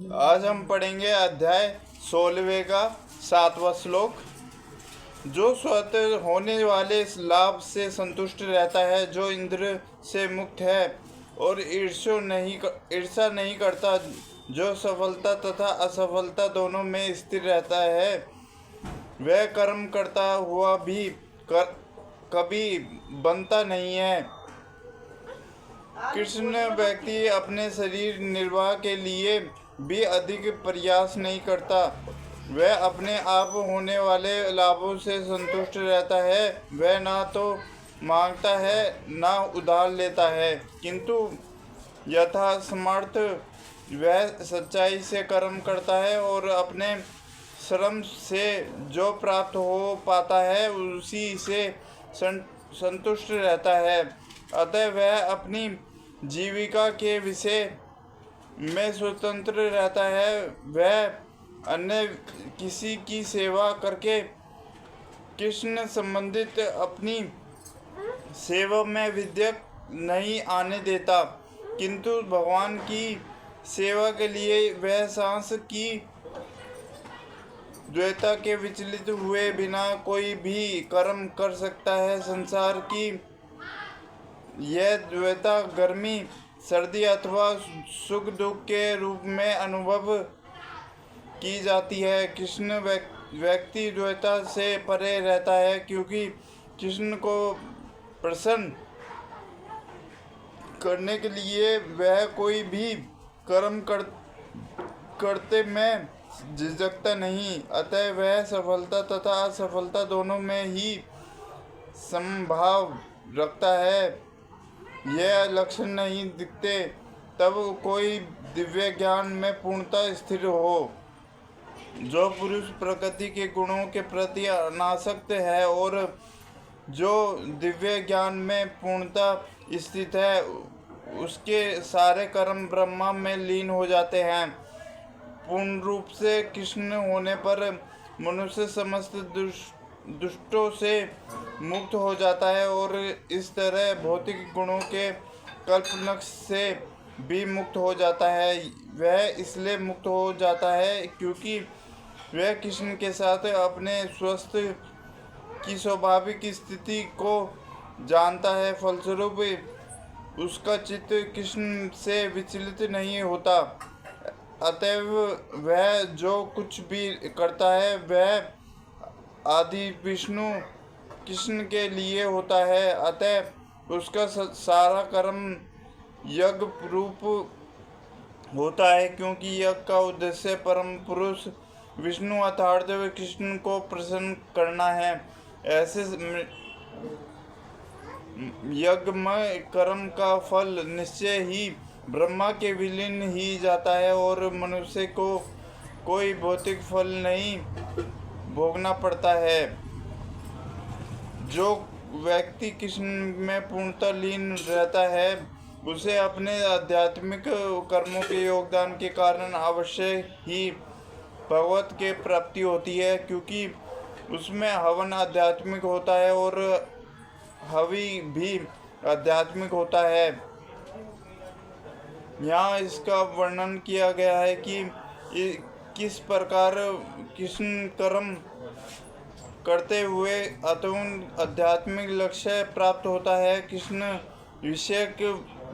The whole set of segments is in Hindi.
आज हम पढ़ेंगे अध्याय 16वें का 7वां श्लोक। जो स्वतः होने वाले इस लाभ से संतुष्ट रहता है, जो इंद्र से मुक्त है और ईर्ष्या नहीं करता, जो सफलता तथा असफलता दोनों में स्थिर रहता है, वह कर्म करता हुआ भी कभी बनता नहीं है। कृष्ण व्यक्ति अपने शरीर निर्वाह के लिए भी अधिक प्रयास नहीं करता। वह अपने आप होने वाले लाभों से संतुष्ट रहता है। वह ना तो मांगता है ना उधार लेता है, किंतु यथासमर्थ वह सच्चाई से कर्म करता है और अपने श्रम से जो प्राप्त हो पाता है उसी से संतुष्ट रहता है। अतः वह अपनी जीविका के विषय में स्वतंत्र रहता है। वह अन्य किसी की सेवा करके कृष्ण संबंधित अपनी सेवा में विद्यक नहीं आने देता, किंतु भगवान की सेवा के लिए वह सांस की द्वैता के विचलित हुए बिना कोई भी कर्म कर सकता है। संसार की यह द्वैता गर्मी सर्दी अथवा सुख दुख के रूप में अनुभव की जाती है। कृष्ण व्यक्ति द्वैता से परे रहता है, क्योंकि कृष्ण को प्रसन्न करने के लिए वह कोई भी कर्म करते में झिझकता नहीं। अतः वह सफलता तथा असफलता दोनों में ही समभाव रखता है। यह लक्षण नहीं दिखते तब कोई दिव्य ज्ञान में पूर्णतः स्थिर हो। जो पुरुष प्रकृति के गुणों के प्रति अनासक्त है और जो दिव्य ज्ञान में पूर्णतः स्थित है, उसके सारे कर्म ब्रह्मा में लीन हो जाते हैं। पूर्ण रूप से कृष्ण होने पर मनुष्य समस्त दुष्टों से मुक्त हो जाता है और इस तरह भौतिक गुणों के कल्पनक्ष से भी मुक्त हो जाता है। वह इसलिए मुक्त हो जाता है क्योंकि वह कृष्ण के साथ अपने स्वस्थ की स्वाभाविक स्थिति को जानता है। फलस्वरूप उसका चित्त कृष्ण से विचलित नहीं होता। अतएव वह जो कुछ भी करता है वह आदि विष्णु कृष्ण के लिए होता है। अतः उसका सारा कर्म यज्ञ रूप होता है, क्योंकि यज्ञ का उद्देश्य परम पुरुष विष्णु अर्थात कृष्ण को प्रसन्न करना है। ऐसे यज्ञमय कर्म का फल निश्चय ही ब्रह्मा के विलीन ही जाता है और मनुष्य को कोई भौतिक फल नहीं भोगना पड़ता है। जो व्यक्ति कृष्ण में पूर्णतः लीन रहता है, उसे अपने आध्यात्मिक कर्मों के योगदान के कारण अवश्य ही भगवत के प्राप्ति होती है, क्योंकि उसमें हवन आध्यात्मिक होता है और हवि भी आध्यात्मिक होता है। यहाँ इसका वर्णन किया गया है कि किस प्रकार कृष्ण कर्म करते हुए अतुन आध्यात्मिक लक्ष्य प्राप्त होता है। कृष्ण विषयक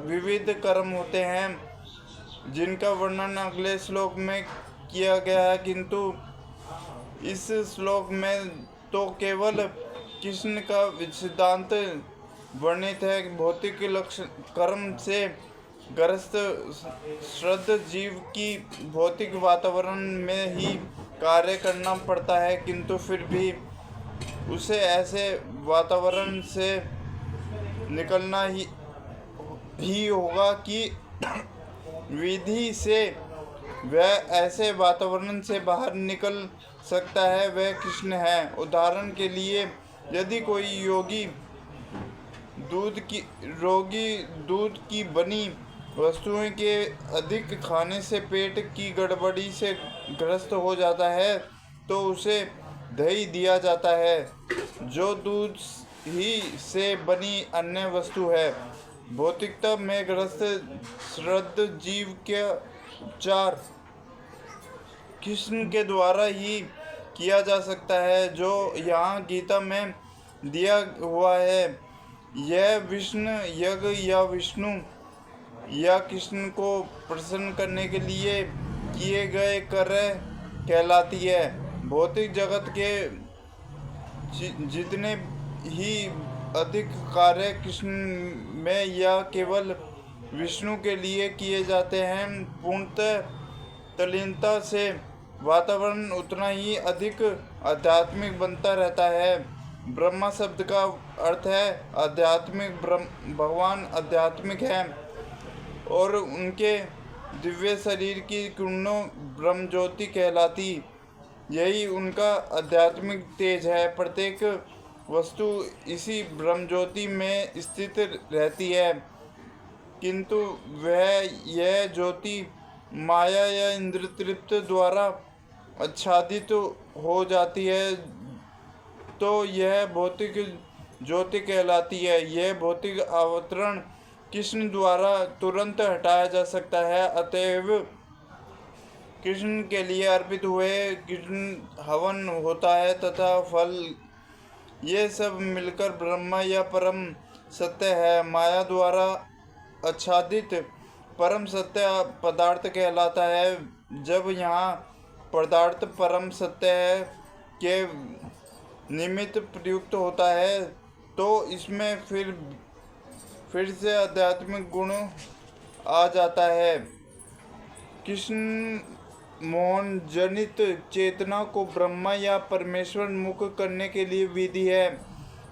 विविध कर्म होते हैं जिनका वर्णन अगले श्लोक में किया गया है, किंतु इस श्लोक में तो केवल कृष्ण का सिद्धांत वर्णित है। भौतिक लक्ष्य कर्म से ग्रस्त श्रद्ध जीव की भौतिक वातावरण में ही कार्य करना पड़ता है, किंतु फिर भी उसे ऐसे वातावरण से निकलना ही होगा कि विधि से वह ऐसे वातावरण से बाहर निकल सकता है। वह कृष्ण है। उदाहरण के लिए, यदि कोई रोगी दूध की बनी वस्तुओं के अधिक खाने से पेट की गड़बड़ी से ग्रस्त हो जाता है, तो उसे दही दिया जाता है, जो दूध ही से बनी अन्य वस्तु है। भौतिकता में ग्रस्त श्रद्ध जीव के उपचार कृष्ण के द्वारा ही किया जा सकता है, जो यहाँ गीता में दिया हुआ है। यह विष्णु यज्ञ या विष्णु या कृष्ण को प्रसन्न करने के लिए किए गए कार्य कहलाती है। भौतिक जगत के जितने ही अधिक कार्य कृष्ण में या केवल विष्णु के लिए किए जाते हैं, पूर्णतः तल्लीनता से वातावरण उतना ही अधिक आध्यात्मिक बनता रहता है। ब्रह्मा शब्द का अर्थ है आध्यात्मिक। भगवान आध्यात्मिक हैं और उनके दिव्य शरीर की किरणों ब्रह्म ज्योति कहलाती, यही उनका आध्यात्मिक तेज है। प्रत्येक वस्तु इसी ब्रह्म ज्योति में स्थित रहती है, किंतु यह ज्योति माया या इंद्र तृप्त द्वारा आच्छादित हो जाती है, तो यह भौतिक ज्योति कहलाती है। यह भौतिक आवरण कृष्ण द्वारा तुरंत हटाया जा सकता है, अतएव कृष्ण के लिए अर्पित हुए कृष्ण हवन होता है तथा फल ये सब मिलकर ब्रह्म या परम सत्य है। माया द्वारा आच्छादित परम सत्य पदार्थ कहलाता है। जब यहाँ पदार्थ परम सत्य है के निमित्त प्रयुक्त होता है, तो इसमें फिर से आध्यात्मिक गुण आ जाता है। कृष्ण मोहन जनित चेतना को ब्रह्मा या परमेश्वर मुख करने के लिए विधि है।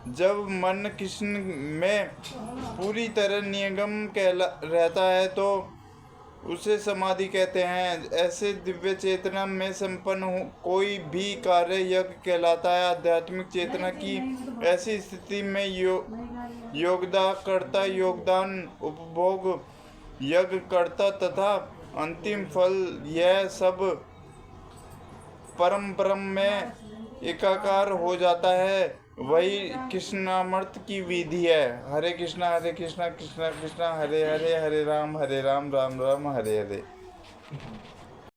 जब मन कृष्ण में पूरी तरह नियंगम रहता है तो उसे समाधि कहते हैं। ऐसे दिव्य चेतना में संपन्न कोई भी कार्य यज्ञ कहलाता है। आध्यात्मिक चेतना की ऐसी स्थिति में योगदानकर्ता योगदान, उपभोग, यज्ञकर्ता तथा अंतिम फल यह सब परम ब्रह्म में एकाकार हो जाता है। वही कृष्णामृत की विधि है। हरे कृष्णा कृष्णा कृष्णा हरे हरे, हरे राम राम राम हरे हरे।